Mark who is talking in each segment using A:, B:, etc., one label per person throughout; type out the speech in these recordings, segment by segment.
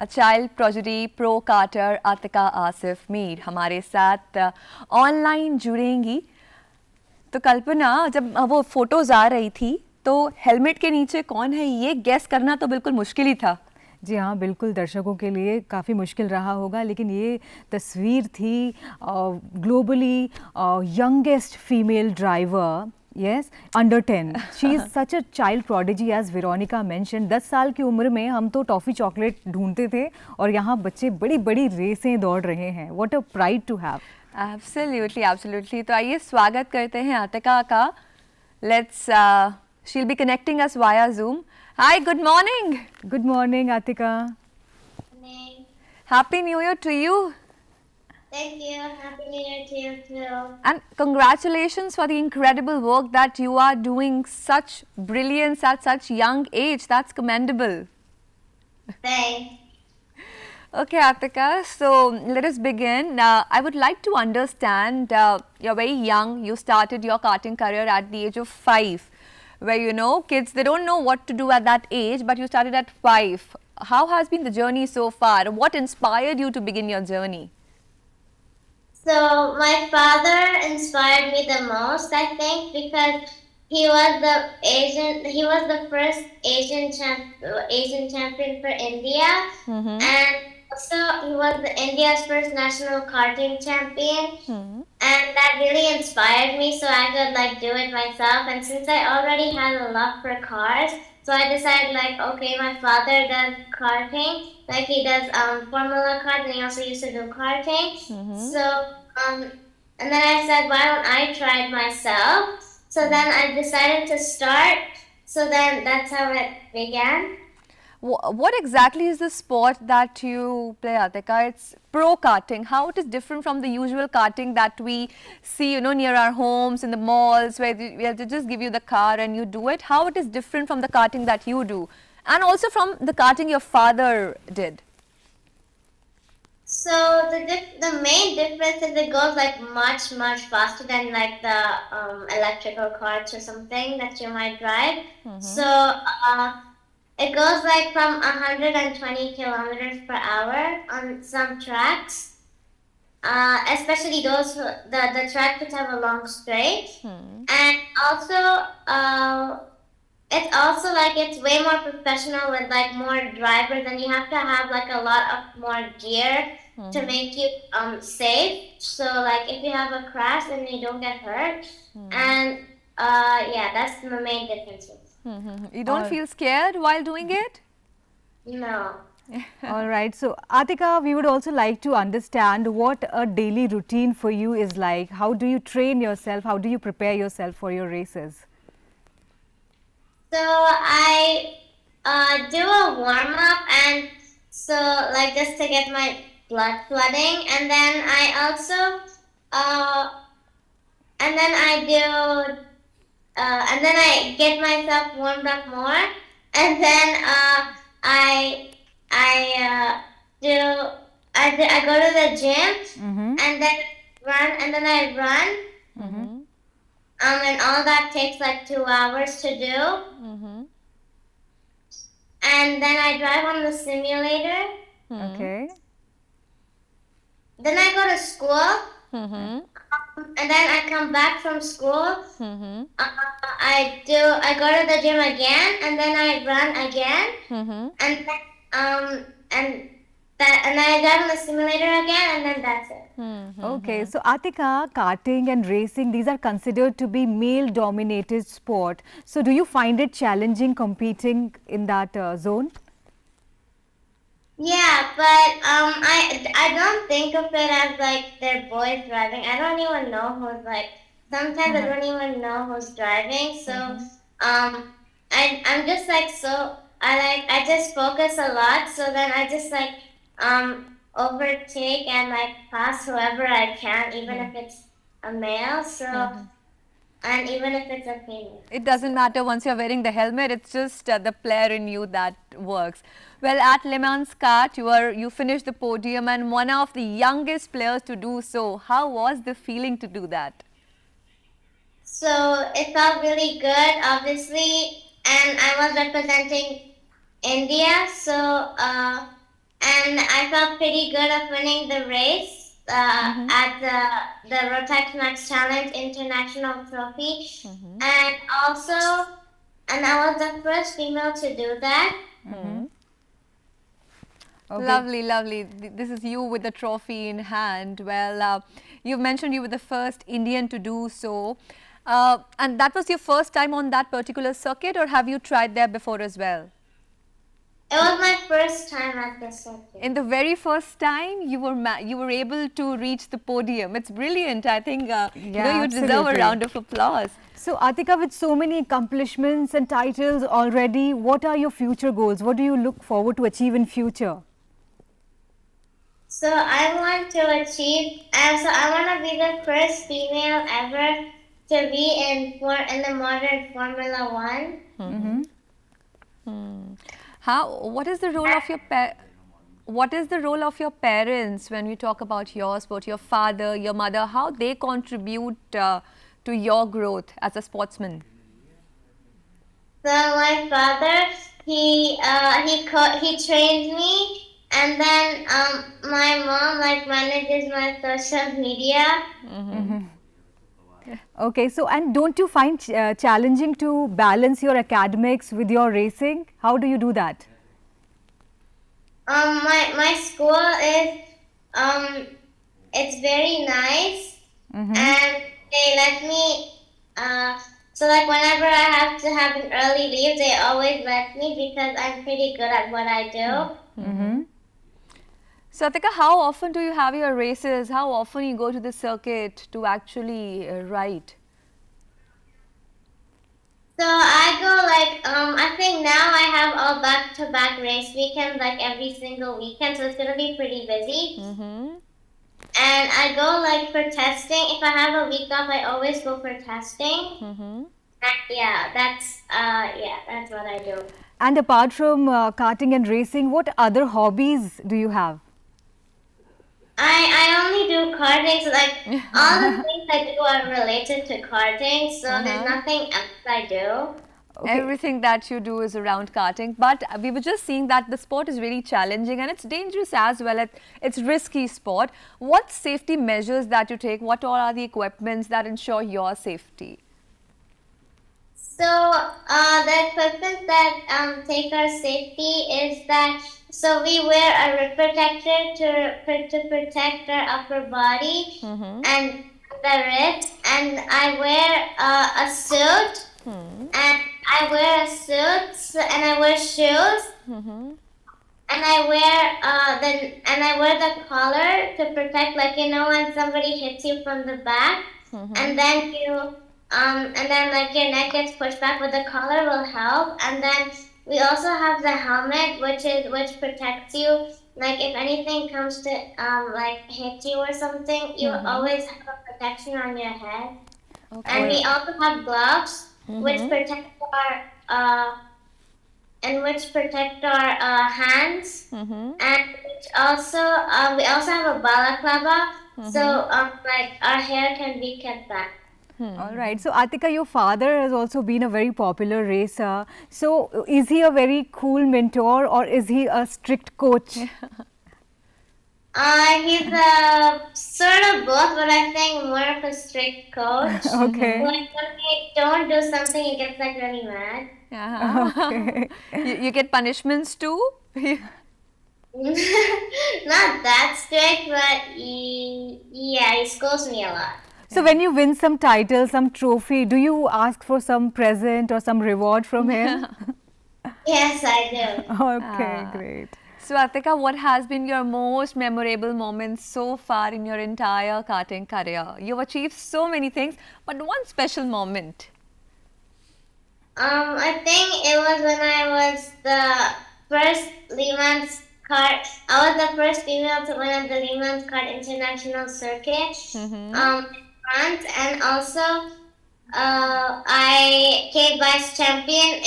A: A child prodigy pro Karter Atiqa Asif Mir हमारे साथ online जुड़ेंगी। तो कल्पना, जब वो फोटोज आ रही थी तो हेलमेट के नीचे कौन है ये गेस करना तो बिल्कुल मुश्किल ही था।
B: जी हाँ, बिल्कुल दर्शकों के लिए काफ़ी मुश्किल रहा होगा, लेकिन ये तस्वीर थी globally youngest female driver, yes, under 10। She is such a child prodigy as Veronica mention. 10 साल की उम्र में हम तो टॉफ़ी चॉकलेट ढूंढते थे और यहाँ बच्चे बड़ी बड़ी रेसें दौड़ रहे हैं। What a pride to have.
A: Absolutely absolutely. तो आइए स्वागत करते हैं आतिका का। Let's she will be connecting us via Zoom. Hi, good morning.
B: Good morning Atika.
C: Morning.
A: Happy new year to you.
C: Thank you. Happy New Year to you too.
A: And congratulations for the incredible work that you are doing. Such brilliance at such young age. That's commendable.
C: Thanks.
A: Okay, Atika, so let us begin. I would like to understand, you're very young. You started your karting career at the age of 5, where, you know, kids, they don't know what to do at that age, but you started at 5. How has been the journey so far? What inspired you to begin your journey?
C: So my father inspired me the most, I think, because he was the first Asian champion for India, and also he was India's first national karting champion, and that really inspired me. So I could do it myself. And since I already had a love for cars, so I decided okay, my father does karting, he does Formula cars, and he also used to do karting. So and then I said, why don't I try it myself? So then I decided to start. So then that's how it began.
A: What exactly is the sport that you play, Atika? It's pro karting. How it is different from the usual karting that we see, you know, near our homes, in the malls, where they just give you the car and you do it. How it is different from the karting that you do, and also from the karting your father did?
C: So the main difference is it goes much faster than the electrical carts or something that you might drive. So it goes from 120 kilometers per hour on some tracks, especially the tracks which have a long straight, and also it's also it's way more professional with more drivers, and you have to have a lot of more gear to make you safe. So if you have a crash, then you don't get hurt. And yeah, that's the main differences.
A: You don't feel scared while doing it?
C: No.
B: All right. So, Atika, we would also like to understand what a daily routine for you is like. How do you train yourself? How do you prepare yourself for your races?
C: So I do a warm up, and so just to get my blood flooding, and then I also and then I do and then I get myself warmed up more, and then I go to the gym, and then I run. And all that takes 2 hours to do. And then I drive on the simulator.
B: Okay.
C: Then I go to school. And then I come back from school. I go to the gym again, and then I run again. And then and I drive on the simulator again, and then that's it.
B: Okay, so Atika, karting and racing, these are considered to be male-dominated sport. So, do you find it challenging competing in that zone?
C: Yeah, but I don't think of it as they're boys driving. I don't even know who's sometimes I don't even know who's driving. So I'm just so I just focus a lot. So then I just overtake and pass whoever I can, even if it's a male. So and even if it's a female.
A: It doesn't matter once you're wearing the helmet, it's just the player in you that works. Well, at Le Mans Kart, you finished the podium and one of the youngest players to do so. How was the feeling to do that?
C: So it felt really good, obviously, and I was representing India. So and I felt pretty good of winning the race at the Rotax Max Challenge International Trophy, and also, and I was the first female to do that.
B: Okay.
A: Lovely, lovely. This is you with the trophy in hand. Well, you've mentioned you were the first Indian to do so. And that was your first time on that particular circuit, or have you tried there before as well?
C: It was my first time at the circuit.
A: In the very first time, you were able to reach the podium. It's brilliant. I think you deserve a
B: absolutely.
A: round of applause.
B: So Atiqa, with so many accomplishments and titles already, what are your future goals? What do you look forward to achieve in future?
C: So I want to achieve, so I want to be the first female ever to be in the modern Formula One.
A: What is the role of your what is the role of your parents when we talk about your sport? Your father, your mother, how they contribute to your growth as a sportsman?
C: So my father, he trained me, and then my mom manages my social media.
B: Okay, so and don't you find challenging to balance your academics with your racing? How do you do that?
C: My school is it's very nice, and they let me so whenever I have to have an early leave, they always let me because I'm pretty good at what I do.
A: So Atiqa, how often do you have your races? How often you go to the circuit to actually ride?
C: So I go I think now I have all back-to-back race weekends every single weekend, so it's gonna be pretty busy. And I go for testing. If I have a week off, I always go for testing. That's what I do.
B: And apart from karting and racing, what other hobbies do you have?
C: I only do karting, so all the things I do are related to karting, so there's nothing else I do.
A: Everything that you do is around karting, but we were just seeing that the sport is really challenging and it's dangerous as well. It's risky sport. What safety measures that you take? What all are the equipments that ensure your safety?
C: So the equipment that take our safety is that we wear a rib protector to protect our upper body and the ribs, and I wear a suit. And I wear a suit, and I wear shoes, and I wear the collar to protect, when somebody hits you from the back, and then your neck gets pushed back, but the collar will help. And then we also have the helmet, which protects you. If anything comes to hit you or something, you always have a protection on your head.
A: Okay.
C: And we also have gloves, which protect our hands, and we also have a balaclava, so our hair can be kept back.
B: All right. So Atiqa, your father has also been a very popular racer. So is he a very cool mentor or is he a strict coach?
C: He's a sort of both, but I think more of a strict coach.
B: Okay.
C: When we don't do something, he gets really mad.
B: Okay.
A: You get punishments too?
C: Not that strict, but he scolds me a lot.
B: So when you win some title, some trophy, do you ask for some present or some reward from him?
C: Yes, I do.
B: Okay, great.
A: So Atiqa, what has been your most memorable moment so far in your entire karting career? You've achieved so many things, but one special moment.
C: I think it was when I was the first Lehman's kart. I was the first female to win at the Lehman's Kart International Circuit in France, and also I came vice champion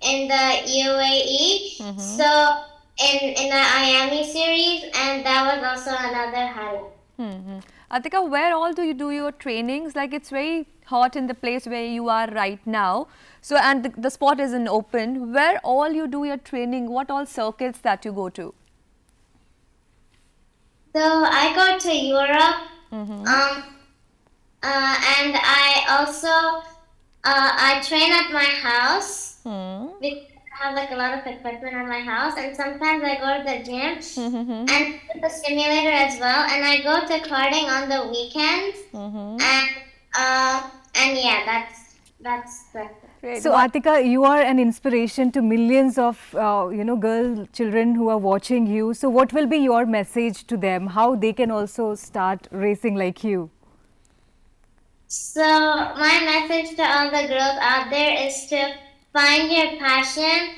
C: in the UAE. So in the Miami series, and that was also another highlight.
A: Atiqa, where all do you do your trainings? It's very hot in the place where you are right now. So, and the sport isn't open. Where all you do your training? What all circuits that you go to?
C: So I go to Europe, and I also I train at my house because I have like a lot of equipment at my house, and sometimes I go to the gym and do the simulator as well, and I go to karting on the weekends, and yeah, that's the.
A: Great.
B: So Atiqa, you are an inspiration to millions of girl children who are watching you. So what will be your message to them? How they can also start racing like you?
C: So my message to all the girls out there is to find your passion,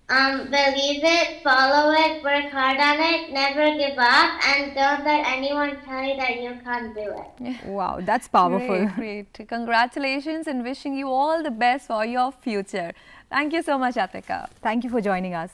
C: believe it, follow it, work hard on it, never give up, and don't let anyone tell you that you can't do it.
B: Wow, that's powerful.
A: Great, great. Congratulations and wishing you all the best for your future. Thank you so much, Atiqa.
B: Thank you for joining us.